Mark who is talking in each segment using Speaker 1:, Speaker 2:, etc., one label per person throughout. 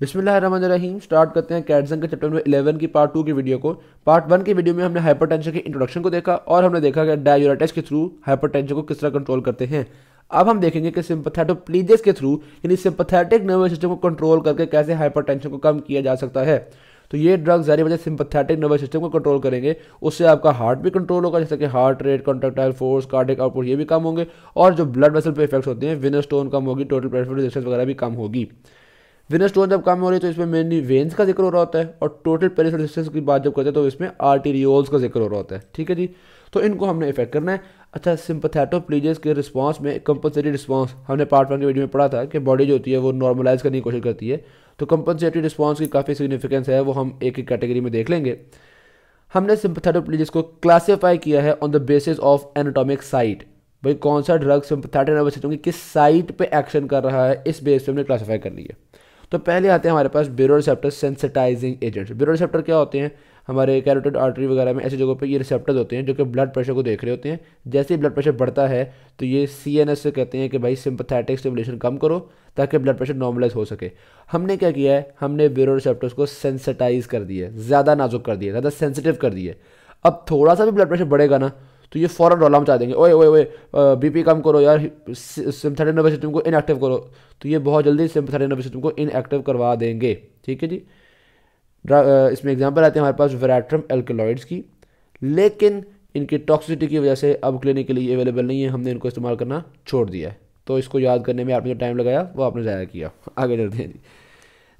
Speaker 1: बिस्मिल्लाहिर्रहमानिर्रहीम। स्टार्ट करते हैं कैटसन के चैप्टर नंबर 11 की पार्ट 2 की वीडियो को। पार्ट 1 की वीडियो में हमने हाइपरटेंशन के इंट्रोडक्शन को देखा और हमने देखा कि डाययूरेटिक्स के थ्रू हाइपरटेंशन को किस तरह कंट्रोल करते हैं। अब हम देखेंगे कि सिंपैथेटोप्लीजियस के थ्रू यानी सिंपैथेटिक नर्वस सिस्टम को कंट्रोल करके कैसे हाइपरटेंशन को कम किया जा सकता है। तो ये ड्रग्स जारी वजह सिंपैथेटिक नर्वस सिस्टम को कंट्रोल करेंगे, उससे आपका हार्ट भी कंट्रोल होगा, जैसे कि heart rate, contractile force, cardiac output ये भी कम होंगे और जो ब्लड वेसल पे इफेक्ट्स होते हैं, वेनस टोन कम होगी, टोटल प्रेशर रेजिस्टेंस वगैरह भी कम होगी। वेनस स्टोन जब कम हो रही है तो इसमें मेनली वेन्स का जिक्र हो रहा होता है और टोटल पेरिफेरल रेजिस्टेंस की बात जब करते हैं तो इसमें आर्टेरियोल्स का जिक्र हो रहा होता है। ठीक है जी, तो इनको हमने इफेक्ट करना है। अच्छा, सिंपैथेटोप्लीजियस के रिस्पांस में कंपनसेटरी रिस्पांस हमने पार्ट 1 की वीडियो में पढ़ा था कि बॉडी जो होती है वो नॉर्मलाइज करने की कोशिश करती है, तो कंपनसेटरी रिस्पांस की काफ़ी सिग्निफिकेंस है, वो हम एक एक कैटेगरी में देख लेंगे। हमने सिंपैथेटोप्लीजियस को क्लासीफाई किया है on the basis of anatomic site. भाई कौन सा ड्रग सिंपैथेटिक नर्वस सिस्टम की किस साइट पे एक्शन कर रहा है, इस बेस पे हमने क्लासीफाई कर ली है। तो पहले आते हैं हमारे पास बेरोरिसेप्टर सेंसिटाइजिंग एजेंट्स। बेरोरिसेप्टर क्या होते हैं? हमारे कैरोटिड आर्टरी वगैरह में ऐसी जगहों पे ये रिसेप्टर्स होते हैं जो कि ब्लड प्रेशर को देख रहे होते हैं। जैसे ही ब्लड प्रेशर बढ़ता है तो ये सीएनएस से कहते हैं कि भाई सिंपैथेटिक स्टिमुलेशन कम करो ताकि ब्लड प्रेशर नॉर्मलाइज हो सके। हमने क्या किया है, हमने बेरोरिसेप्टर्स को सेंसिटाइज कर दिया है, ज़्यादा नाजुक कर दिया, ज़्यादा सेंसिटिव कर दिया है। अब थोड़ा सा भी ब्लड प्रेशर बढ़ेगा ना तो ये फ़ौरन रौला मचा देंगे, ओए ओए ओए बीपी कम करो यार, सिंपैथेटिक नर्वस सिस्टम को इनएक्टिव करो। तो ये बहुत जल्दी सिंपैथेटिक नर्वस सिस्टम को इनएक्टिव करवा देंगे। ठीक है जी। इसमें एग्जांपल आते हैं हमारे पास वेराट्रम एल्कलॉइड्स की, लेकिन इनकी टॉक्सिसिटी की वजह से अब क्लिनिकली अवेलेबल नहीं है, हमने इनको इस्तेमाल करना छोड़ दिया है। तो इसको याद करने में आपने जो टाइम लगाया वो आपने ज़ाया किया। आगे चलते हैं जी।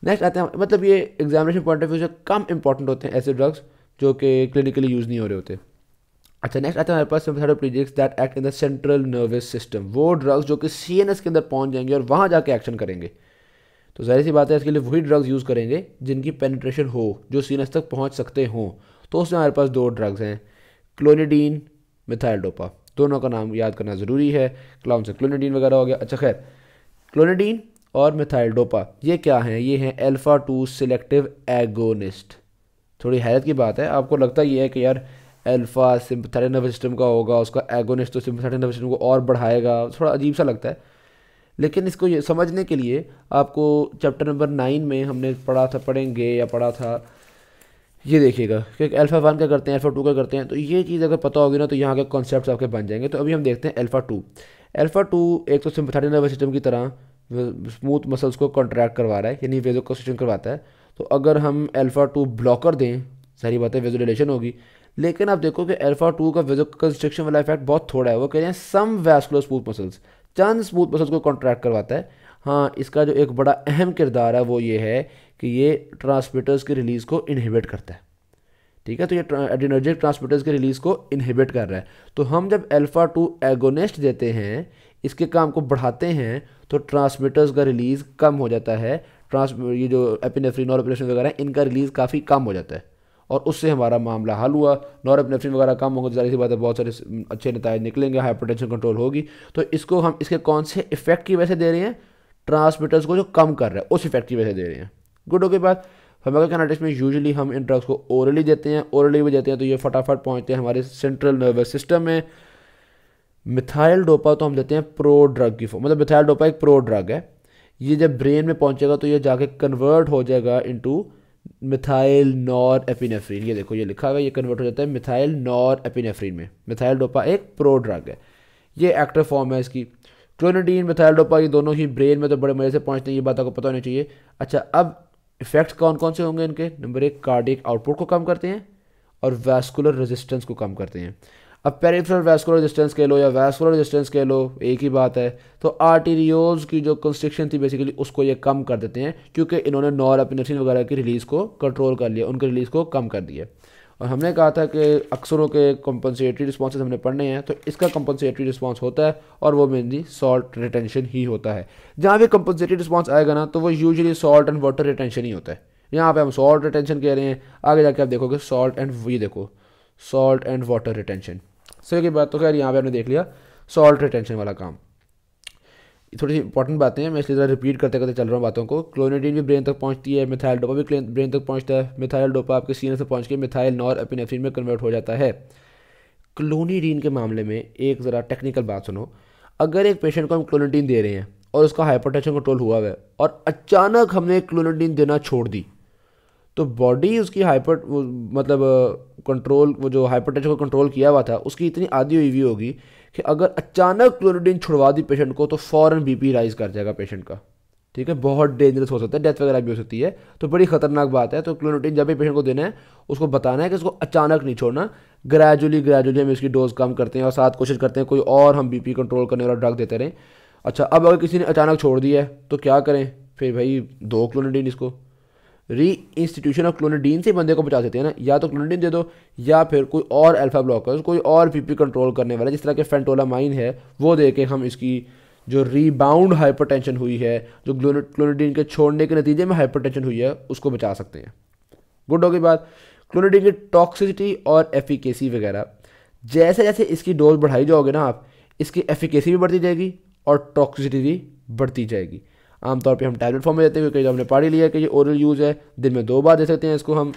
Speaker 1: नेक्स्ट आते हैं, मतलब ये एग्जामिनेशन पॉइंट ऑफ व्यू से कम इंपॉर्टेंट होते हैं ऐसे ड्रग्स जो कि क्लिनिकली यूज़ नहीं हो रहे होते। अच्छा, नेक्स्ट आता है हमारे पास sympathoplegics that act in the central nervous system. वो ड्रग्स जो कि सीएनएस के अंदर पहुंच जाएंगे और वहां जाके एक्शन करेंगे। तो जाहिर सी बात है इसके लिए वही ड्रग्स यूज़ करेंगे जिनकी पेनिट्रेशन हो, जो सीएनएस तक पहुंच सकते हों। तो उसमें हमारे पास दो ड्रग्स हैं, क्लोनिडीन, मिथाइल डोपा। दोनों का नाम याद करना ज़रूरी है, क्लाउन से क्लोनिडीन वगैरह हो गया। अच्छा खैर, क्लोनिडीन और मिथाइल डोपा ये क्या हैं? ये हैं अल्फा 2 सिलेक्टिव एगोनिस्ट। थोड़ी हैरत की बात है, आपको लगता ये है कि यार अल्फा सिंपैथेटिक नर्वस सिस्टम का होगा, उसका एगोनिस्ट तो सिंपैथेटिक नर्वस सिस्टम को और बढ़ाएगा, थोड़ा अजीब सा लगता है। लेकिन इसको ये समझने के लिए आपको चैप्टर नंबर 9 में हमने पढ़ा था, ये देखिएगा कि अल्फा 1 क्या करते हैं, अल्फा 2 क्या करते हैं। तो ये चीज़ अगर पता होगी ना तो यहाँ के कॉन्सेप्ट्स आपके बन जाएंगे। तो अभी हम देखते हैं अल्फा 2। अल्फा 2 एक तो सिंपैथेटिक नर्वस सिस्टम की तरह स्मूथ मसल्स को कॉन्ट्रैक्ट करवा रहा है, यानी वेजोकंस्ट्रिक्शन करवाता है। तो अगर हम अल्फा 2 ब्लॉकर दें, सारी बातें वेजोडिलेशन होगी। लेकिन आप देखो कि अल्फा 2 का वेजोकंस्ट्रिक्शन वाला इफेक्ट बहुत थोड़ा है। वो कह रहे हैं सम वैस्कुलर स्मूथ मसल्स, चंद स्मूथ मसल्स को कॉन्ट्रैक्ट करवाता है। हाँ, इसका जो एक बड़ा अहम किरदार है वो ये है कि ये ट्रांसमिटर्स की रिलीज़ को इनहिबिट करता है। ठीक है, तो ये एड्रेनर्जिक ट्रांसमिटर्स के रिलीज़ को इनहिबिट कर रहा है। तो हम जब अल्फा 2 एगोनिस्ट देते हैं, इसके काम को बढ़ाते हैं, तो ट्रांसमिटर्स का रिलीज़ कम हो जाता है। ये जो एपिनेफ्रिन और एपिनेफ्रिन वगैरह है, इनका रिलीज़ काफ़ी कम हो जाता है और उससे हमारा मामला हल हुआ। नॉरएपिनेफ्रिन वगैरह कम होंगे तो जाहिर सी बात है बहुत सारे अच्छे नतीजे निकलेंगे, हाइपरटेंशन कंट्रोल होगी। तो इसको हम इसके कौन से इफेक्ट की वजह से दे रहे हैं? ट्रांसमिटर्स को जो कम कर रहा है उस इफेक्ट की वजह से दे रहे हैं। गुड, ओके बात। फार्माकोकाइनेटिक्स में यूजुअली हम इन ड्रग्स को ओरली देते हैं, ओरली भी देते हैं तो ये फटाफट पहुंचते हैं हमारे सेंट्रल नर्वस सिस्टम में। मिथाइल डोपा तो हम देते हैं प्रो ड्रग की फॉर्म, मतलब मिथाइल डोपा एक प्रो ड्रग है। ये जब ब्रेन में पहुंचेगा तो ये जाके कन्वर्ट हो जाएगा इनटू मिथाइल नॉर एपिनेफ्रिन। ये देखो ये लिखा हुआ है, ये कन्वर्ट हो जाता है मिथाइल नॉर एपिनेफ्रिन में। मिथाइल डोपा एक प्रो ड्रग है, ये एक्टिव फॉर्म है इसकी। क्लोनिडीन, मिथाइल डोपा ये दोनों ही ब्रेन में तो बड़े मजे से पहुंचते हैं, ये बात आपको पता होनी चाहिए। अच्छा, अब इफेक्ट्स कौन कौन से होंगे इनके? नंबर 1, कार्डियक आउटपुट को कम करते हैं और वैस्कुलर रेजिस्टेंस को कम करते हैं। अब पेरिफेरल वैस्कुलर रेजिस्टेंस कह लो या वैस्कुलर रेजिस्टेंस कह लो, एक ही बात है। तो आर्टेरियोल्स की जो कंस्ट्रिक्शन थी बेसिकली उसको ये कम कर देते हैं, क्योंकि इन्होंने नॉरएपिनेफ्रिन वगैरह की रिलीज़ को कंट्रोल कर लिया, उनकी रिलीज़ को कम कर दिया। और हमने कहा था कि अक्सरों के कंपनसेटरी रिस्पॉन्सेज हमने पढ़ने हैं, तो इसका कंपनसेटरी रिस्पॉन्स होता है और वो मेनली सॉल्ट रिटेंशन ही होता है। जहाँ भी कंपनसेटरी रिस्पॉन्स आएगा ना तो वो usually salt and water retention ही होता है। यहाँ पे हम सॉल्ट रिटेंशन कह रहे हैं, आगे जाके आप देखोगे सॉल्ट एंड, ये देखो सॉल्ट एंड वाटर रिटेंशन। सही की बात। तो खैर यहाँ पे आपने देख लिया सॉल्ट रिटेंशन वाला काम। थोड़ी सी इंपॉर्टेंट बातें हैं, मैं इसलिए ज़रा रिपीट करते करते चल रहा हूँ बातों को। क्लोनिडीन भी ब्रेन तक पहुँचती है, मिथाइल डोपा भी ब्रेन तक पहुँचता है। मिथाइल डोपा आपके सीने से पहुँच के मिथाइल नॉर एपिनेफ्रिन में कन्वर्ट हो जाता है। क्लोनिडीन के मामले में एक ज़रा टेक्निकल बात सुनो। अगर एक पेशेंट को हम क्लोनिडीन दे रहे हैं और उसका हाइपरटेंशन कंट्रोल हुआ है और अचानक हमने क्लोनिडीन देना छोड़ दी, तो बॉडी उसकी मतलब कंट्रोल, वो जो हाइपरटेंशन को कंट्रोल किया हुआ था उसकी इतनी आदी हुई होगी कि अगर अचानक क्लोनिडीन छुड़वा दी पेशेंट को तो फ़ौरन बीपी राइज कर जाएगा पेशेंट का। ठीक है, बहुत डेंजरस हो सकता है, डेथ वगैरह भी हो सकती है, तो बड़ी खतरनाक बात है। तो क्लोनिडीन जब भी पेशेंट को देना है उसको बताना है कि उसको अचानक नहीं छोड़ना, ग्रेजुअली हम इसकी डोज कम करते हैं और साथ कोशिश करते हैं कोई और हम बीपी कंट्रोल करने वाला ड्रग देते रहें। अच्छा, अब अगर किसी ने अचानक छोड़ दिया है तो क्या करें फिर भाई? दो क्लोनिडीन, इसको री इंस्टीट्यूशन ऑफ क्लोनिडीन से बंदे को बचा सकते हैं ना, या तो क्लोनिडीन दे दो या फिर कोई और अल्फा ब्लॉकर्स, कोई और बीपी कंट्रोल करने वाला जिस तरह के फेंटोलामाइन है वो दे के हम इसकी जो रीबाउंड हाइपरटेंशन हुई है, जो क्लोनिडीन के छोड़ने के नतीजे में हाइपरटेंशन हुई है, उसको बचा सकते हैं। गुड होगी बात। क्लोनिडीन की टॉक्सिसिटी और एफिकेसी वगैरह, जैसे जैसे इसकी डोज बढ़ाई जाओगे ना आप, इसकी एफिकेसी भी बढ़ती जाएगी और टॉक्सिसिटी भी बढ़ती जाएगी। आमतौर पे हम टैबलेट फॉर्म में देते हैं क्योंकि हमने पढ़ ही लिया कि ये ओरल यूज़ है, दिन में 2 बार दे सकते हैं इसको हम।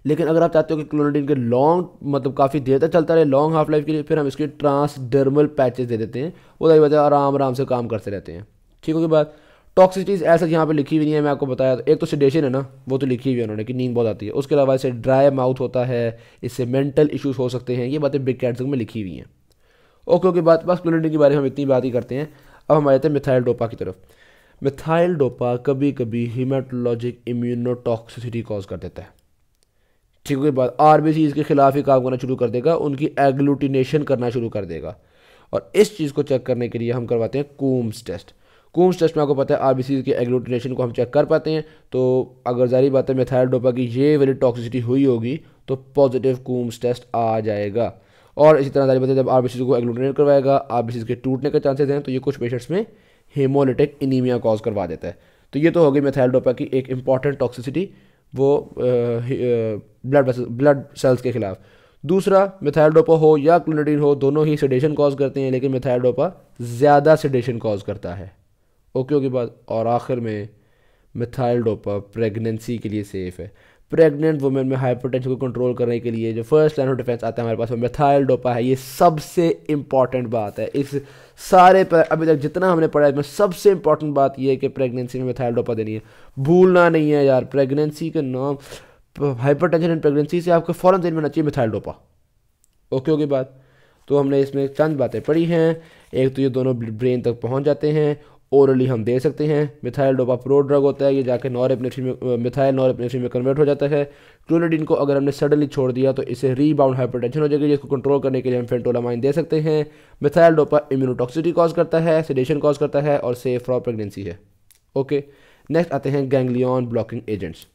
Speaker 1: लेकिन अगर आप चाहते हो कि क्लोनिडीन के लॉन्ग मतलब काफ़ी देर तक चलता रहे, लॉन्ग हाफ लाइफ के लिए, फिर हम इसके ट्रांसडर्मल पैचेस दे देते हैं, वो दाई वजह आराम से काम करते रहते हैं। ठीक होगी बात। टॉक्सिसिटीज़ ऐसा यहाँ पे लिखी हुई नहीं है, मैं आपको बताया। तो एक तो सेडेशन है ना, वो तो लिखी हुई है उन्होंने कि नींद बहुत आती है, उसके अलावा इससे ड्राई माउथ होता है, इससे मेंटल इश्यूज हो सकते हैं, ये बातें बिग कैट्स में लिखी हुई हैं। ओके बात, बस क्लोनिडीन के बारे में हम इतनी बात ही करते हैं। अब हम आ जाते हैं मिथाइल डोपा की तरफ। मिथाइल डोपा कभी कभी हीमेटोलॉजिक इम्यूनोटॉक्सिसिटी कॉज कर देता है। ठीक है बात, आरबीसी इसके खिलाफ ही काम करना शुरू कर देगा, उनकी एग्लूटिनेशन करना शुरू कर देगा। और इस चीज़ को चेक करने के लिए हम करवाते हैं कूम्स टेस्ट। कूम्स टेस्ट में आपको पता है आरबीसी की एग्लूटिनेशन को हम चेक कर पाते हैं। तो अगर जारी बात है मिथाइल डोपा की ये वाली टॉक्सिसिटी हुई होगी तो पॉजिटिव कूम्स टेस्ट आ जाएगा। और इसी तरह जारी बात है जब आरबीसी को एग्लूटिनेट करवाएगा, आरबीसी के टूटने के चांसेस हैं, तो ये कुछ पेशेंट्स में हेमोलिटिक एनीमिया कॉज करवा देता है। तो ये तो होगी मिथाइल डोपा की एक इंपॉर्टेंट टॉक्सिसिटी, वो ब्लड सेल्स के खिलाफ। दूसरा, मिथाइल डोपा हो या क्लोनिडीन हो, दोनों ही सेडेशन कॉज करते हैं, लेकिन मिथाइल डोपा ज़्यादा सेडेशन कॉज करता है। ओके की बात। और आखिर में मिथाइल डोपा प्रेगनेंसी के लिए सेफ़ है। प्रेग्नेंट वुमेन में हाइपरटेंशन को कंट्रोल करने के लिए जो फर्स्ट लाइन ऑफ डिफेंस आता है हमारे पास, वो मिथाइल डोपा है। ये सबसे इंपॉर्टेंट बात है इस सारे पर अभी तक जितना हमने पढ़ा है, इसमें सबसे इंपॉर्टेंट बात ये है कि प्रेगनेंसी में मिथाइल डोपा देनी है। भूलना नहीं है यार, प्रेगनेंसी के नाम हाइपरटेंशन एंड प्रेगनेंसी से आपको फ़ौरन देन में आना चाहिए मिथाइल डोपा। ओके बात। तो हमने इसमें चंद बातें पढ़ी हैं। एक तो ये दोनों ब्रेन तक पहुंच जाते हैं, ओरली हम दे सकते हैं। मिथाइल डोपा प्रो ड्रग होता है, ये जाके नॉरएपिनेफ्रिन में मिथाइल नॉरएपिनेफ्रिन में कन्वर्ट हो जाता है। क्लोनिडीन को अगर हमने सडनली छोड़ दिया तो इससे रीबाउंड हाइपरटेंशन हो जाएगी, जिसको कंट्रोल करने के लिए हम फेंटोलामाइन दे सकते हैं। मिथाइल डोपा इम्यूनोटॉक्सिसिटी कॉज करता है, सेडेशन कॉज करता है और सेफ फॉर प्रेगनेंसी है। ओके, नेक्स्ट आते हैं गैंग्लियन ब्लॉकिंग एजेंट्स।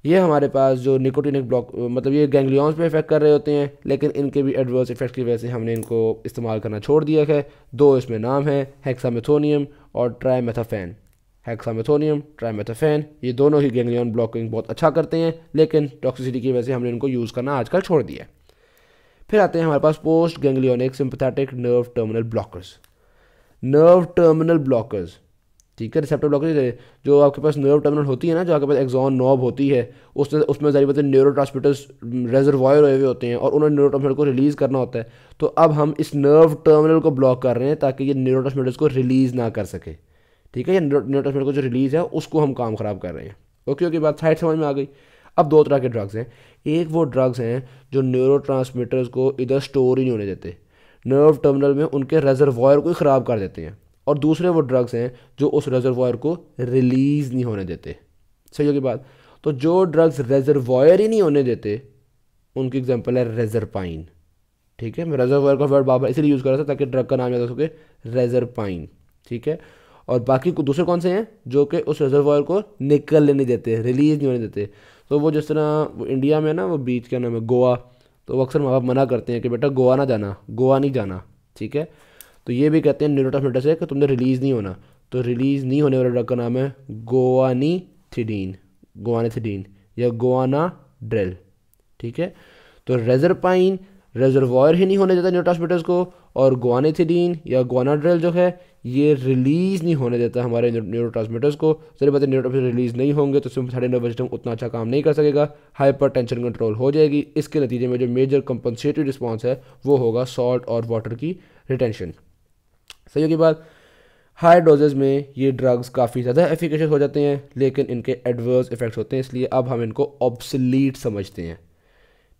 Speaker 1: ये हमारे पास जो निकोटिनिक ब्लॉक मतलब ये गैंग्लियंस पे इफेक्ट कर रहे होते हैं, लेकिन इनके भी एडवर्स इफेक्ट की वजह से हमने इनको इस्तेमाल करना छोड़ दिया है। 2 इसमें नाम है, हेक्सामेथोनियम और ट्राइमेथाफेन। हेक्सामेथोनियम, ट्राइमेथाफेन, ये दोनों ही गैंग्लियन ब्लॉकिंग बहुत अच्छा करते हैं, लेकिन टॉक्सिसिटी की वजह से हमने इनको यूज़ करना आजकल छोड़ दिया है। फिर आते हैं हमारे पास post ganglionic sympathetic nerve terminal blockers. Nerve terminal blockers, ठीक है, रिसेप्टर ब्लॉकेज जो आपके पास नर्व टर्मिनल होती है ना, जो आपके पास एक्सॉन नॉब होती है, उसमें जारी बात है न्यूरोट्रांसमीटर्स रेजरवॉयर हुए होते हैं और उन्होंने न्यूरोट्रांसमीटर को रिलीज़ करना होता है। तो अब हम इस नर्व टर्मिनल को ब्लॉक कर रहे हैं ताकि ये न्यूरोट्रांसमीटर्स को रिलीज़ ना कर सके। ठीक है, ये न्यूरोट्रांसमीटर को जो रिलीज़ है उसको हम काम ख़राब कर रहे हैं। ओके बात साइड समझ में आ गई। अब 2 तरह के ड्रग्स हैं। एक वो ड्रग्स हैं जो न्यूरोट्रांसमीटर्स को इधर स्टोर ही नहीं होने देते, नर्व टर्मिनल में उनके रेजरवॉयर को ही ख़राब कर देते हैं। और दूसरे वो ड्रग्स हैं जो उस रेजरवॉयर को रिलीज़ नहीं होने देते। सही होगी बात। तो जो ड्रग्स रेजरवॉयर ही नहीं होने देते उनकी एग्जांपल है रेजरपाइन। ठीक है, मैं रेजरवॉयर का वर्ड बार इसलिए यूज़ कर रहा था ताकि ड्रग का नाम याद हो सके, रेजरपाइन। ठीक है, और बाकी दूसरे कौन से हैं जो कि उस रेजरवॉयर को निकलने नहीं देते, रिलीज़ नहीं होने देते। तो वो जिस तरह वो इंडिया में ना वो बीच क्या नाम है, गोवा, तो वो अक्सर माँ बाप मना करते हैं कि बेटा गोवा ना जाना, गोवा नहीं जाना। ठीक है, तो ये भी कहते हैं न्यूरोट्रांसमीटर से कि तुमने रिलीज़ नहीं होना। तो रिलीज़ नहीं होने वाले ड्रग का नाम है गोवानिथिडीन, गोवानिथिडीन या गोवानाड्रिल। ठीक है, तो रेजरपाइन रेजरवॉयर ही नहीं होने देता न्यूरोट्रांसमीटर्स को, और गोवानिथिडीन या गोवानाड्रिल जो है ये रिलीज़ नहीं होने देता हमारे न्यूरोट्रांसमीटर्स को। चलिए बात है, न्यूरोट्रांसमीटर रिलीज़ नहीं होंगे तो साढ़े नर्वस सिस्टम उतना अच्छा काम नहीं कर सकेगा, हाइपरटेंशन कंट्रोल हो जाएगी। इसके नतीजे में जो मेजर कंपनसेटरी रिस्पॉन्स है वो होगा सॉल्ट और वाटर की रिटेंशन। सही होगी बात। हाई डोजेज में ये ड्रग्स काफ़ी ज़्यादा एफिकेशियस हो जाते हैं, लेकिन इनके एडवर्स इफेक्ट्स होते हैं, इसलिए अब हम इनको ऑब्सलीट समझते हैं।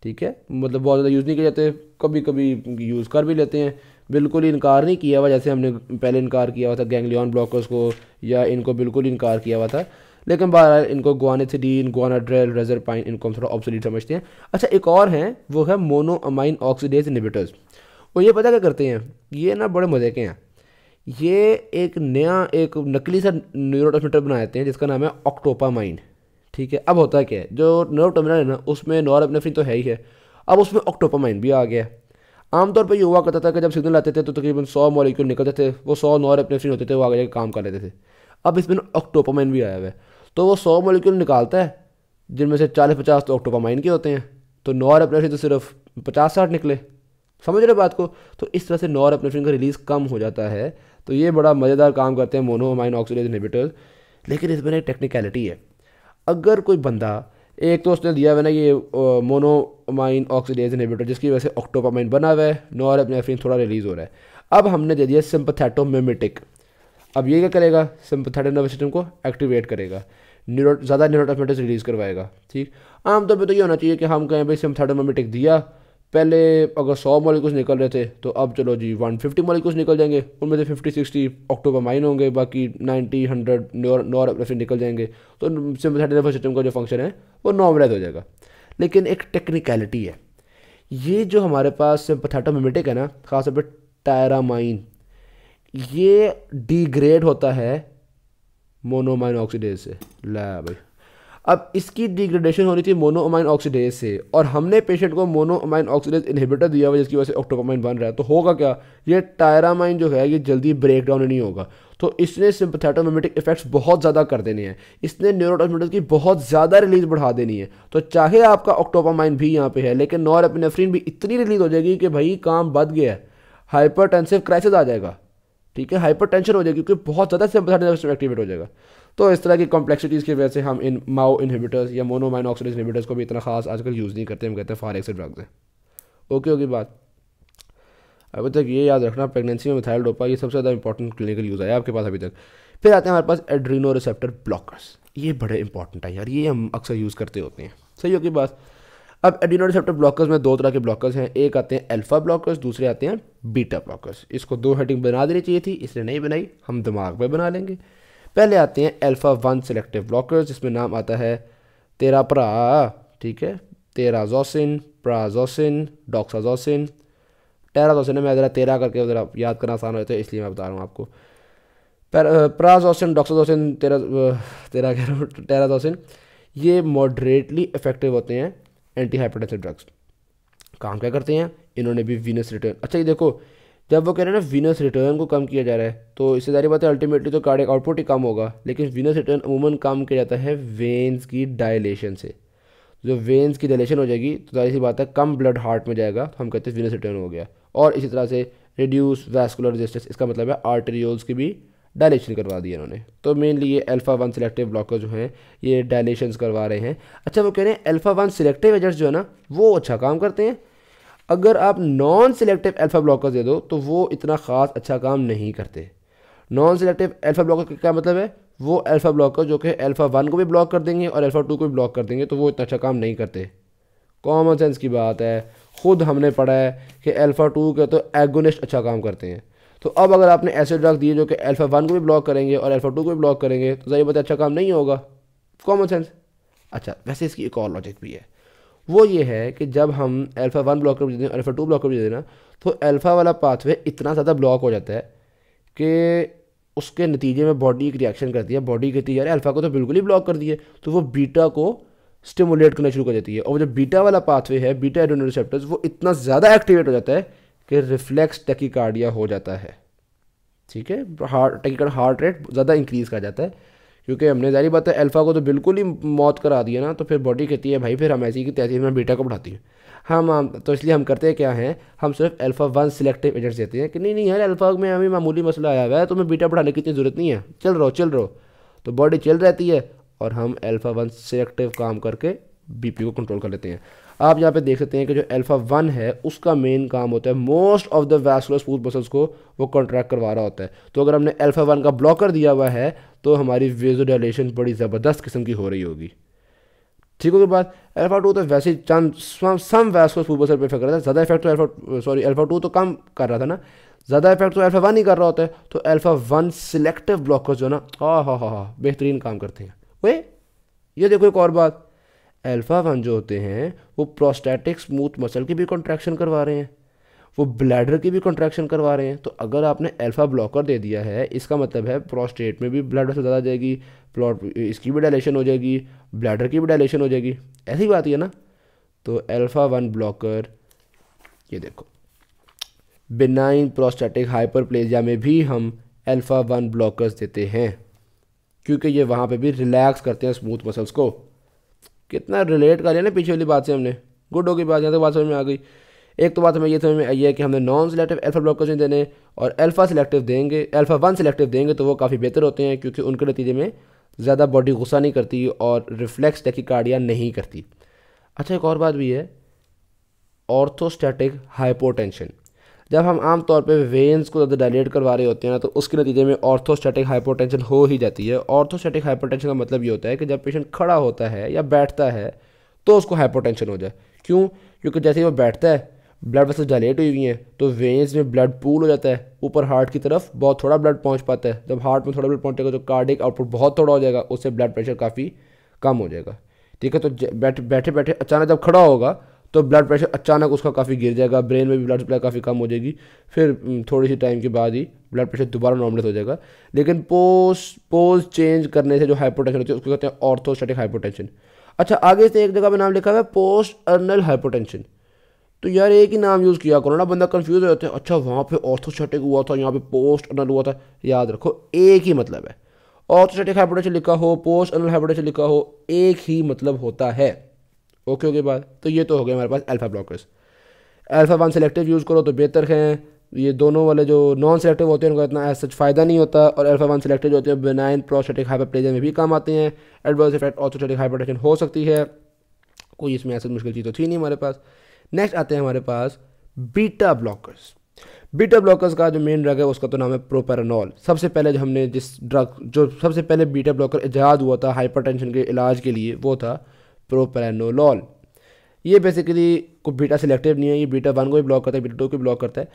Speaker 1: ठीक है, मतलब बहुत ज़्यादा यूज़ नहीं किए जाते, कभी कभी यूज़ कर भी लेते हैं। बिल्कुल ही इनकार नहीं किया हुआ, जैसे हमने पहले इनकार किया हुआ था गैंग्लियन ब्लॉकर्स को, या इनको बिल्कुल ही इनकार किया हुआ था, लेकिन बहरहाल इनको गुआनिथिडीन, गुआनाड्रेल, रेजरपाइन, इनको हम थोड़ा ऑब्सोलीट समझते हैं। अच्छा, एक और हैं, वो है मोनोअमाइन ऑक्सीडेज इनहिबिटर्स। वो ये पता क्या करते हैं, ये ना बड़े मज़े के हैं। ये एक नया एक नकली सा न्यूरोट्रांसमीटर बनाते हैं जिसका नाम है ऑक्टोपामाइन। ठीक है, अब होता है क्या है, जो न्यूरोटर्मिनल है ना उसमें नॉरएपिनेफ्रिन तो है ही है, अब उसमें ऑक्टोपामाइन भी आ गया। आमतौर पर ये हुआ करता था कि जब सिग्नल आते थे तो तकरीबन 100 मॉलिक्यूल निकलते थे, वो 100 नॉरएपिनेफ्रिन होते थे, वो आगे जाके काम कर लेते थे। अब इसमें ऑक्टोपामाइन भी आया हुआ है, तो वो 100 मॉलिक्यूल निकालता है, जिनमें से 40-50 तो ऑक्टोपामाइन के होते हैं, तो नॉरएपिनेफ्रिन तो सिर्फ 50-60 निकले। समझ रहे बात को? तो इस तरह से नॉरएपिनेफ्रिन का रिलीज़ कम हो जाता है। तो ये बड़ा मज़ेदार काम करते हैं मोनोअमाइन ऑक्सीडेज इनहिबिटर्स। लेकिन इसमें एक टेक्निकलिटी है, अगर कोई बंदा, एक तो उसने दिया हुआ ना ये मोनोअमाइन ऑक्सीडेज इनहिबिटर जिसकी वजह से ऑक्टोपामाइन बना हुआ है, नॉरएपिनेफ्रिन थोड़ा रिलीज़ हो रहा है। अब हमने दे दिया सिंपैथेटोमिमेटिक। अब ये क्या करेगा, सिंपैथेटिक नर्वस सिस्टम को एक्टिवेट करेगा, ज़्यादा न्यूरोट्रांसमीटर्स रिलीज़ करवाएगा। ठीक, आमतौर पे तो ये होना चाहिए कि हम कहें भाई सिंपैथेटोमिमेटिक दिया, पहले अगर 100 मॉलिक्यूल्स निकल रहे थे तो अब चलो जी 150 मॉलिक्यूल्स निकल जाएंगे, उनमें से 50-60 ऑक्टोपामाइन होंगे, बाकी 90-100 नॉरएपिनेफ्रिन निकल जाएंगे, तो सिंपैथेटिक नर्वस सिस्टम का जो फंक्शन है वो नॉर्मलाइज हो जाएगा। लेकिन एक टेक्निकलिटी है, ये जो हमारे पास सिंपैथेटोमिमेटिक है ना, खासतौर पर टायरामाइन, ये डिग्रेड होता है मोनोअमाइन ऑक्सीडेज से। ला भाई, अब इसकी डिग्रेडेशन होनी थी मोनोअमाइन ऑक्सीडेज से, और हमने पेशेंट को मोनोअमाइन ऑक्सीडेज इनहिबिटर दिया हुआ जिसकी वजह से ऑक्टोपामाइन बन रहा है, तो होगा क्या, ये टायरामाइन जो है ये जल्दी ब्रेक डाउन नहीं होगा, तो इसने सिंपैथेटोमिमेटिक इफेक्ट्स बहुत ज़्यादा कर देने हैं, इसने न्यूरोट्रांसमीटर्स की बहुत ज़्यादा रिलीज बढ़ा देनी है। तो चाहे आपका ऑक्टोपामाइन भी यहाँ पे है, लेकिन नॉरएपिनेफ्रिन भी इतनी रिलीज हो जाएगी कि भाई काम बद गया है, हाइपरटेंसिव क्राइसिस आ जाएगा। ठीक है, हाइपरटेंशन हो जाएगी क्योंकि बहुत ज़्यादा सिंपैथेटिक नर्वस सिस्टम एक्टिवेट हो जाएगा। तो इस तरह की कॉम्प्लेक्सिटीज़ की वजह से हम इन माओ इनहिबिटर्स या मोनोअमाइन ऑक्सीडेज इनहिबिटर्स को भी इतना खास आजकल यूज़ नहीं करते, हम कहते हैं फारिक से ड्रग्स हैं। ओके होगी बात। अभी तक ये याद रखना, प्रेगनेंसी में मिथाइल डोपा ये सबसे ज़्यादा इंपॉर्टेंट क्लिनिकल यूज़ है आपके पास अभी तक। फिर आते हैं हमारे पास एड्रीनो रिसेप्टर ब्लॉकर्स, ये बड़े इंपॉर्टेंट है यार, ये हम अक्सर यूज़ करते होते हैं। सही होगी बात। अब एड्रीनो रिसेप्टर ब्लॉकर्स में दो तरह के ब्लॉकर्स हैं, एक आते हैं अल्फा ब्लॉकर्स, दूसरे आते हैं बीटा ब्लॉकर्स। इसको दो हेडिंग बना देनी चाहिए थी, इसने नहीं बनाई, हम दिमाग में बना लेंगे। पहले आते हैं अल्फा 1 सेलेक्टिव ब्लॉकर्स, जिसमें नाम आता है तेरा प्रा, ठीक है, तेराजोसिन, प्राजोसिन, डॉक्साजोसिन। टेराजोसिन है, मैं ज़रा तेरा करके ज़रा याद करना आसान होता है इसलिए मैं बता रहा हूँ आपको। प्राजोसिन, डॉक्साजोसिन, तेरा कह रहा हूँ, टेराजोसिन, ये मॉडरेटली इफेक्टिव होते हैं एंटी हाइपरटेंसिव ड्रग्स। काम क्या करते हैं, इन्होंने भी वीनस रिटर्न, अच्छा ये देखो, जब वो कह रहे हैं ना वीनस रिटर्न को कम किया जा रहा है, तो इससे सारी बात है अल्टीमेटली तो कार्डियक आउटपुट ही कम होगा, लेकिन वीनस रिटर्न अमूमन कम किया जाता है वेन्स की डायलेशन से। जो वेन्स की डायलेशन हो जाएगी तो जाहिर सी बात है कम ब्लड हार्ट में जाएगा, तो हम कहते हैं वीनस रिटर्न हो गया। और इसी तरह से रिड्यूस वैस्कुलर रेजिस्टेंस, इसका मतलब है आर्टेरियोल्स की भी डायलेशन करवा दिया इन्होंने। तो मेनली ये अल्फा 1 सिलेक्टिव ब्लॉकर जो हैं ये डायलेशंस करवा रहे हैं। अच्छा, वो कह रहे हैं अल्फा 1 सिलेक्टिव एजेंट्स जो है ना वो अच्छा काम करते हैं, अगर आप नॉन सिलेक्टिव अल्फा ब्लॉकर दे दो तो वो इतना ख़ास अच्छा काम नहीं करते। नॉन सिलेक्टिव अल्फा ब्लॉकर का क्या मतलब है, वो अल्फा ब्लॉकर जो कि अल्फा 1 को भी ब्लॉक कर देंगे और अल्फा 2 को भी ब्लॉक कर देंगे, तो वो इतना अच्छा काम नहीं करते। कॉमन सेंस की बात है, खुद हमने पढ़ा है कि अल्फा 2 के तो एगोनिस्ट अच्छा काम करते हैं। तो अब अगर आपने ऐसे ड्रग दिए जो कि अल्फा 1 को भी ब्लॉक करेंगे और अल्फा 2 को भी ब्लॉक करेंगे, तो ज़ाहिर बात है अच्छा काम नहीं होगा, कॉमन सेंस। अच्छा, वैसे इसकी एक और लॉजिक भी है, वो ये है कि जब हम अल्फा 1 ब्लॉकर भी दे दें, अल्फा 2 ब्लॉकर भी दे देना, तो अल्फा वाला पाथवे इतना ज़्यादा ब्लॉक हो जाता है कि उसके नतीजे में बॉडी एक रिएक्शन करती है, बॉडी कहती है यार अल्फा को तो बिल्कुल ही ब्लॉक कर दिए, तो वो बीटा को स्टिमुलेट करना शुरू कर देती है। और जो बीटा वाला पाथवे है, बीटा एड्रेनल रिसेप्टर्स, वो इतना ज़्यादा एक्टिवेट हो जाता है कि रिफ्लेक्स टैकीकार्डिया हो जाता है। ठीक है, हार्ट रेट ज़्यादा इंक्रीज़ कर जाता है, क्योंकि हमने जारी बात है अल्फा को तो बिल्कुल ही मौत करा दिया ना, तो फिर बॉडी कहती है भाई फिर हम ऐसी की तैसी में बीटा को बढ़ाती है। हम तो इसलिए हम करते हैं क्या हैं, हम सिर्फ अल्फा 1 सिलेक्टिव एजेंट्स देते हैं कि नहीं नहीं यार अल्फा में हमें मामूली मसला आया हुआ है, तो हमें बीटा बढ़ाने की इतनी ज़रूरत नहीं है, चल रहो, तो बॉडी चल रहती है और हम अल्फा 1 सिलेक्टिव काम करके बीपी को कंट्रोल कर लेते हैं। आप यहाँ पे देख सकते हैं कि जो अल्फा 1 है उसका मेन काम होता है most of the vascular smooth muscles को वो कॉन्ट्रैक्ट करवा रहा होता है। तो अगर हमने अल्फा 1 का ब्लॉकर दिया हुआ है तो हमारी वेज़ोडाइलेशन बड़ी ज़बरदस्त किस्म की हो रही होगी। ठीक होगी बात। अल्फा 2 तो वैसे ही चंद सम वैस्कुलर स्मूथ मसल पे इफेक्ट कर रहा था, ज़्यादा इफेक्ट तो अल्फा 2 तो कम कर रहा था ना, ज़्यादा इफेक्ट तो अल्फा 1 ही कर रहा होता है। तो अल्फा 1 सिलेक्टिव ब्लॉकर्स जो है ना, हाँ बेहतरीन काम करते हैं। वे ये देखो एक और बात, अल्फा 1 जो होते हैं वो प्रोस्टैटिक स्मूथ मसल की भी कॉन्ट्रैक्शन करवा रहे हैं, वो ब्लैडर की भी कॉन्ट्रैक्शन करवा रहे हैं। तो अगर आपने अल्फा ब्लॉकर दे दिया है इसका मतलब है प्रोस्टेट में भी ब्लड वेसल ज़्यादा जाएगी, प्लॉट इसकी भी डायलेशन हो जाएगी, ब्लैडर की भी डायलेशन हो जाएगी, ऐसी बात ही है ना। तो अल्फा 1 ब्लॉकर ये देखो, बिनाइन प्रोस्टैटिक हाइपरप्लेजिया में भी हम अल्फा 1 ब्लॉकर्स देते हैं क्योंकि ये वहाँ पे भी रिलैक्स करते हैं स्मूथ मसल्स को। कितना रिलेट कर लिया ना पीछे वाली बात से हमने, गुड होगी बात, यहाँ तक बात समझ में आ गई। एक तो बात हमें ये समझ में आई है कि हमने नॉन सिलेक्टिव अल्फा ब्लॉकर्स नहीं देने और अल्फा सिलेक्टिव देंगे, अल्फा 1 सिलेक्टिव देंगे तो वो काफ़ी बेहतर होते हैं क्योंकि उनके नतीजे में ज़्यादा बॉडी गुस्सा नहीं करती और रिफ्लेक्स टैकीकार्डिया नहीं करती। अच्छा एक और बात भी है, ऑर्थोस्टैटिक हाइपोटेंशन। जब हम आम तौर पे वेन्स को ज़्यादा डायलेट करवा रहे होते हैं ना तो उसके नतीजे में ऑर्थोस्टैटिक हाइपोटेंशन हो ही जाती है। ऑर्थोस्टैटिक हाइपोटेंशन का मतलब ये होता है कि जब पेशेंट खड़ा होता है या बैठता है तो उसको हाइपोटेंशन हो जाए। क्यों? क्योंकि जैसे ही वो बैठता है ब्लड वेसल्स डायलेट हुई हुई हैं तो वेन्स में ब्लड पूल हो जाता है, ऊपर हार्ट की तरफ बहुत थोड़ा ब्लड पहुंच पाता है। जब हार्ट में थोड़ा ब्लड पहुंचेगा तो कार्डिक आउटपुट बहुत थोड़ा हो जाएगा, उससे ब्लड प्रेशर काफ़ी कम हो जाएगा। ठीक है, तो बैठे बैठे अचानक जब खड़ा होगा तो ब्लड प्रेशर अचानक उसका काफ़ी गिर जाएगा, ब्रेन में भी ब्लड सप्लाई काफ़ी कम हो जाएगी, फिर थोड़ी सी टाइम के बाद ही ब्लड प्रेशर दोबारा नॉर्मलाइज हो जाएगा। लेकिन पोज चेंज करने से जो हाइपोटेंशन होती है उसको कहते हैं ऑर्थोस्टैटिक हाइपोटेंशन। अच्छा आगे से एक जगह पे नाम लिखा हुआ है पोस्ट अर्नल हाइपोटेंशन। तो यार एक ही नाम यूज़ किया करो ना, बंदा कंफ्यूज हो जाता है। अच्छा वहाँ पे ऑर्थोस्टैटिक हुआ था, यहाँ पे पोस्ट अर्नल हुआ था, याद रखो एक ही मतलब है। ऑर्थोस्टैटिक हाइपोटेंशन लिखा हो, पोस्ट अर्नल हाइपोटेंशन लिखा हो, एक ही मतलब होता है। ओके ओके बात। तो ये तो हो गया हमारे पास alpha blockers. Alpha 1 selective use करो तो बेहतर हैं। ये दोनों वाले जो नॉन सेलेक्टिव होते हैं उनका इतना ऐसा सच फ़ायदा नहीं होता, और अल्फा 1 सेलेक्टिव जो होते हैं बेनाइन प्रोस्टैटिक हाइपरप्लेजिया में भी काम आते हैं। एडवर्स इफेक्ट ऑर्थोस्टैटिक हाइपोटेंशन हो सकती है, कोई इसमें ऐसी मुश्किल चीज़ तो थी नहीं हमारे पास। नेक्स्ट आते हैं हमारे पास बीटा ब्लॉकर्स। बीटा ब्लॉकर्स का जो मेन ड्रग है उसका तो नाम है प्रोपेरानॉल। सबसे पहले जो सबसे पहले बीटा ब्लॉकर इजाद हुआ था हाइपरटेंशन के इलाज के लिए वो था प्रोपेरानोलॉल। ये बेसिकली कोई बीटा सिलेक्टिव नहीं है, ये बीटा 1 को भी ब्लॉक करता है, बीटा 2 को भी ब्लॉक करता है।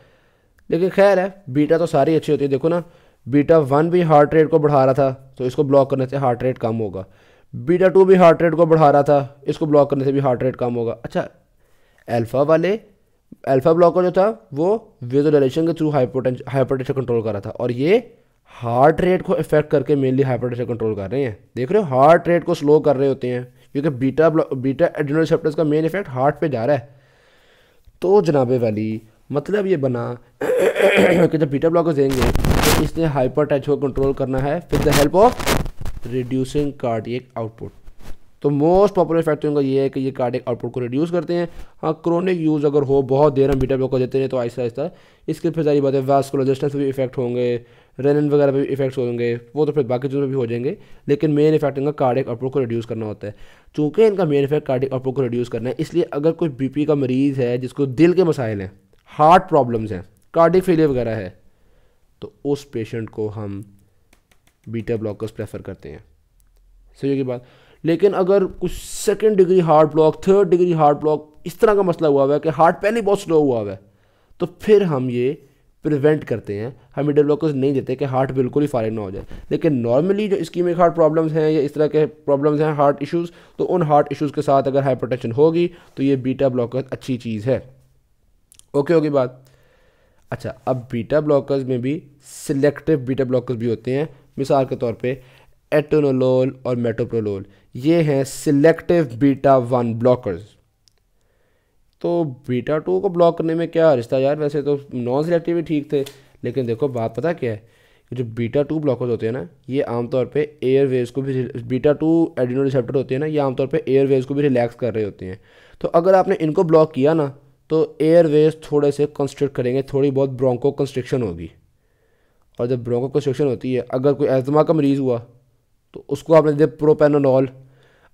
Speaker 1: लेकिन खैर है, बीटा तो सारी अच्छी होती है। देखो ना, बीटा 1 भी हार्ट रेट को बढ़ा रहा था तो इसको ब्लॉक करने से हार्ट रेट कम होगा, बीटा 2 भी हार्ट रेट को बढ़ा रहा था, इसको ब्लॉक करने से भी हार्ट रेट कम होगा। अच्छा अल्फा ब्लॉकर जो था वो वेज़ोडाइलेशन के थ्रू हाइपरटेंशन कंट्रोल कर रहा था, और ये हार्ट रेट को इफेक्ट करके मेनली हाइपरटेंशन कंट्रोल कर रहे हैं। देख रहे हो, हार्ट रेट को स्लो कर रहे होते हैं क्योंकि बीटा एड्रेनल रिसेप्टर्स का मेन इफेक्ट हार्ट पे जा रहा है। तो जनाबे वाली मतलब ये बना कि जब बीटा ब्लॉकर्स देंगे तो इसने हाइपरटेंशन को कंट्रोल करना है with the help of reducing cardiac output. तो मोस्ट पॉपुलर फैक्टर इनका ये है कि ये कार्डियक आउटपुट को रिड्यूस करते हैं। हाँ, क्रोनिक यूज़ अगर हो, बहुत देर हम बीटा ब्लॉकर देते हैं तो आहिस्ता आहिस्ता इसके फिर सारी बातें वास्कुलर रेजिस्टेंस पे भी इफेक्ट होंगे, रेनिन वगैरह पे भी इफेक्ट्स होंगे, वो तो फिर बाकी चीज़ों में भी हो जाएंगे। लेकिन मेन इफेक्ट इनका कार्डियक आउटपुट को रिड्यूस करना होता है। चूँकि इनका मेन इफेक्ट कार्डियक आउटपुट को रिड्यूस करना है, इसलिए अगर कोई बीपी का मरीज़ है जिसको दिल के मसाइल हैं, हार्ट प्रॉब्लम्स हैं, कार्डियक फेलियर वगैरह है, तो उस पेशेंट को हम बीटा ब्लॉकर्स प्रेफर करते हैं। सही की बात। लेकिन अगर कुछ second degree heart block, third degree heart block, इस तरह का मसला हुआ है कि हार्ट पहले बहुत स्लो हुआ है, तो फिर हम ये प्रिवेंट करते हैं, हम बीटा ब्लॉकर्स नहीं देते कि हार्ट बिल्कुल ही फारिग ना हो जाए। लेकिन नॉर्मली जो इस्कीमिक हार्ट प्रॉब्लम्स हैं या इस तरह के प्रॉब्लम्स हैं हार्ट इश्यूज़, तो उन हार्ट इश्यूज़ के साथ अगर हाइपरटेंशन होगी तो ये बीटा ब्लॉकर्स अच्छी चीज़ है। ओके होगी बात। अच्छा, अब बीटा ब्लॉकर्स में भी सिलेक्टिव बीटा ब्लॉकर्स भी होते हैं। मिसाल के तौर पे एटोनोलोल और मेटोप्रोलोल, ये हैं सिलेक्टिव बीटा 1 ब्लॉकर्स। तो बीटा 2 को ब्लॉक करने में क्या रिश्ता यार, वैसे तो नॉन सिलेक्टिव ही ठीक थे। लेकिन देखो बात पता क्या है, जो बीटा 2 ब्लॉकर्स होते हैं ना, ये आमतौर पे एयरवेज को भी, बीटा 2 एड्रेनल रिसेप्टर होते हैं ना, ये आमतौर पे एयरवेज को भी रिलैक्स कर रहे होते हैं। तो अगर आपने इनको ब्लॉक किया ना तो एयरवेज थोड़े से कंस्ट्रिक्ट करेंगे, थोड़ी बहुत ब्रोंको कंस्ट्रिक्शन होगी। और जब ब्रोंको कंस्ट्रिक्शन होती है, अगर कोई एस्थमा का मरीज़ हुआ तो उसको आपने दे प्रोपेनोनॉल,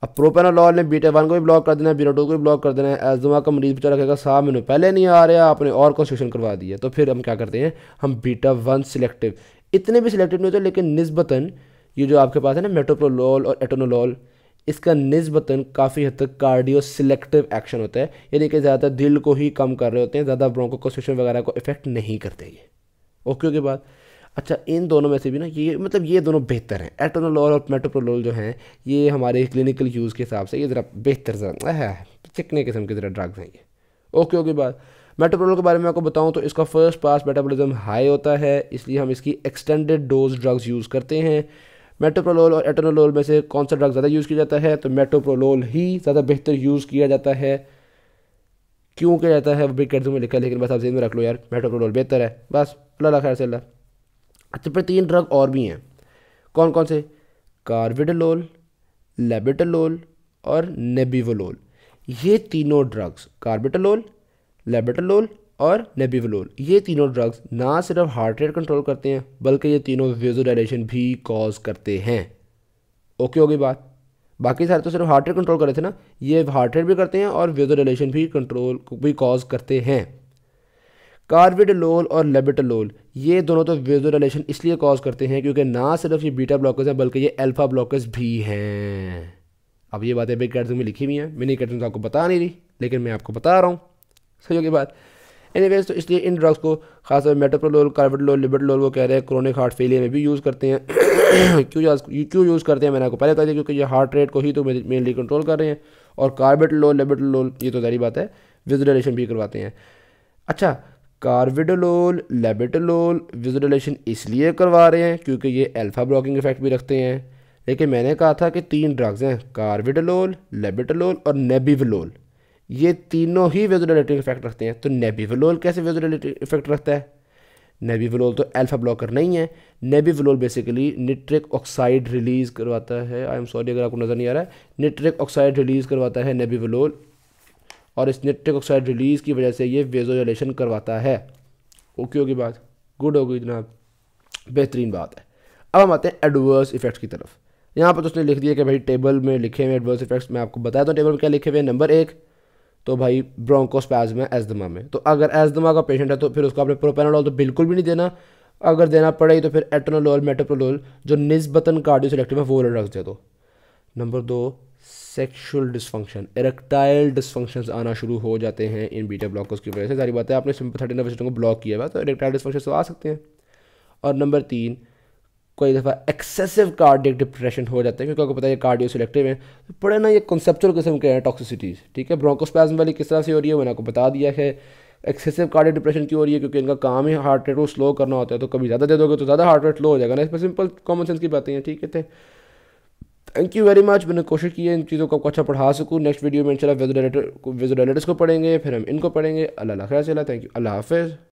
Speaker 1: अब प्रोपेनोलॉल ने बीटा 1 को भी ब्लॉक कर देना है, बीटा 2 को भी ब्लॉक कर देना है। एजमा का मरीज बेचारा रखेगा साहब मैंने पहले नहीं आ रहा, आपने और कॉन्स्टिट्यूशन करवा दी है। तो फिर हम क्या करते हैं, हम बीटा 1 सिलेक्टिव, इतने भी सिलेक्टिव नहीं होते लेकिन निस्बतन ये जो आपके पास है ना मेटोप्रोलोल और एटोनोलॉल, इसका निस्बतन काफ़ी हद तक कार्डियो सिलेक्टिव एक्शन होता है, यानी कि ज़्यादातर दिल को ही कम कर रहे होते हैं, ज़्यादा ब्रोंकोकॉन्स्ट्रिक्शन वगैरह को इफेक्ट नहीं करते ये। ओके के बाद अच्छा, इन दोनों में से भी ना ये मतलब ये दोनों बेहतर हैं। एटोनोलॉल और मेटोप्रोलोल जो हैं ये हमारे क्लिनिकल यूज़ के हिसाब से ये ज़रा बेहतर ज़रा है, चिकने किस्म के ज़रा ड्रग्स हैं ये। ओके बाद मेटोप्रोलोल के बारे में आपको बताऊं तो इसका फर्स्ट पास मेटाबॉलिज्म हाई होता है, इसलिए हम इसकी एक्सटेंडेड डोज ड्रग्स यूज़ करते हैं। मेटोप्रोलोल और एटोनोलॉल में से कौन सा ड्रग ज़्यादा यूज़ किया जाता है, तो मेटोप्रोलोल ही ज़्यादा बेहतर यूज़ किया जाता है। क्यों किया जाता है वो भी कैसे में लिखा है, लेकिन बस आप ज़हन में रख लो यार, मेटोप्रोलोल बेहतर है बस, अल्लाह खैर से अल्लाह। अच्छा, फिर 3 ड्रग और भी हैं, कौन कौन से, कार्बिडोलोल, लेबेटोलोल और नेबिवोलोल। ये तीनों ड्रग्स कार्बिडोलोल, लेबेटोलोल और नेबिवोलोल, ये तीनों ड्रग्स ना सिर्फ हार्ट रेट कंट्रोल करते हैं बल्कि ये तीनों वेज़ोडाइलेशन भी कॉज करते हैं। ओके होगी बात, बाकी सारे तो सिर्फ हार्ट रेट कंट्रोल कर रहे थे ना, ये हार्ट रेट भी करते हैं और वेज़ोडाइलेशन भी कंट्रोल भी कॉज करते हैं। कार्बिडोलोल और लेबेटोलोल ये दोनों तो वेज़ोडाइलेशन इसलिए कॉज करते हैं क्योंकि ना सिर्फ ये बीटा ब्लॉकर्स हैं बल्कि ये अल्फा ब्लॉकर्स भी हैं। अब ये बातें बिग कैट्स में लिखी हुई हैं, मिनी कैट्स आपको बता नहीं रही लेकिन मैं आपको बता रहा हूँ, सही होगी बात। एनीवेज, तो इसलिए इन ड्रग्स को खासतौर मेटोप्रोलोल, कार्बिडोलोल, लेबेटोलोल वो कह रहे हैं क्रोनिक हार्ट फेलियर में भी यूज़ करते हैं। क्यों यूज़ करते हैं मैंने आपको पहले बता दिया, क्योंकि ये हार्ट रेट को ही तो मेनली कंट्रोल कर रहे हैं, और कार्बिडोलोल, लेबेटोलोल ये तो सारी बात है विजुअलाइजेशन भी करवाते हैं। अच्छा, कार्बिडोलोल, लेबेटोलोल विजुअलाइजेशन इसलिए करवा रहे हैं क्योंकि ये अल्फा ब्लॉकिंग इफेक्ट भी रखते हैं, लेकिन मैंने कहा था कि 3 ड्रग्स हैं, कार्बिडोलोल, लेबेटोलोल और नेबिवोलोल, ये तीनों ही वेज़ोडाइलेटिंग इफेक्ट रखते हैं। तो नेबिवोलोल कैसे वेज़ोडाइलेटिंग इफेक्ट रखता है, नेबिवोलोल तो अल्फा ब्लॉकर नहीं है, nebivolol basically nitric oxide release करवाता है। आई एम सॉरी अगर आपको नज़र नहीं आ रहा है, निट्रिक ऑक्साइड रिलीज़ करवाता है नेबिवोलोल, और इस निट्रिक ऑक्साइड रिलीज़ की वजह से ये वेज़ोडाइलेशन करवाता है। ओके होगी बात, गुड होगी जनाब, बेहतरीन बात है। अब हम आते हैं एडवर्स इफेक्ट्स की तरफ। यहाँ पर तो उसने लिख दिया कि भाई टेबल में लिखे हुए एडवर्स इफेक्ट्स, मैं आपको बताया तो टेबल में क्या लिखे हुए हैं। नंबर 1 तो भाई ब्रोंकोस्पैज्म है एस्थमा में, तो अगर एस्थमा का पेशेंट है तो फिर उसको आपने प्रोपेनोलॉल तो बिल्कुल भी नहीं देना, अगर देना पड़े तो फिर एटोनोलॉल, मेटोप्रोलोल जो निस्बतन कार्डियो सिलेक्टिव है वो रख दे दो। Number 2 sexual dysfunction, erectile dysfunctions आना शुरू हो जाते हैं इन बीटा ब्लॉकर्स की वजह से, सारी बात है आपने सिंपैथेटिक नर्वस सिस्टम को ब्लॉक किया हुआ तो इरेक्टाइल डिसफंक्शंस तो आ सकते हैं। और नंबर 3 कोई दफ़ा एक्सेसिव कार्डियक डिप्रेशन हो जाता है, क्योंकि आपको पता है कार्डियो सिलेक्टिव है, तो पड़े ना ये कॉन्सेप्चुअल किस्म के हैं टॉक्सिसिटीज़, ठीक है। ब्रोंकोस्पैज्म वाली किस तरह से हो रही है मैंने आपको बता दिया है। एक्सेसिव कार्डियक डिप्रेशन क्यों हो रही है, क्योंकि इनका काम ही हार्ट रेट को स्लो करना होता है, तो कभी ज़्यादा दे दोगे तो ज़्यादा हार्ट रेट लो हो जाएगा ना, इसमें सिंपल कॉमन सेंस की बातें हैं, ठीक है। थैंक यू वेरी मच, मैंने कोशिश की है इन चीज़ों को आपको अच्छा पढ़ा सकूँ। नेक्स्ट वीडियो में इंशाल्लाह वेज़ोडाइलेटर्स को पढ़ेंगे, फिर हम इनको पढ़ेंगे। अल्लाह खैर चला, थैंक यू, अल्लाह हाफ़िज़।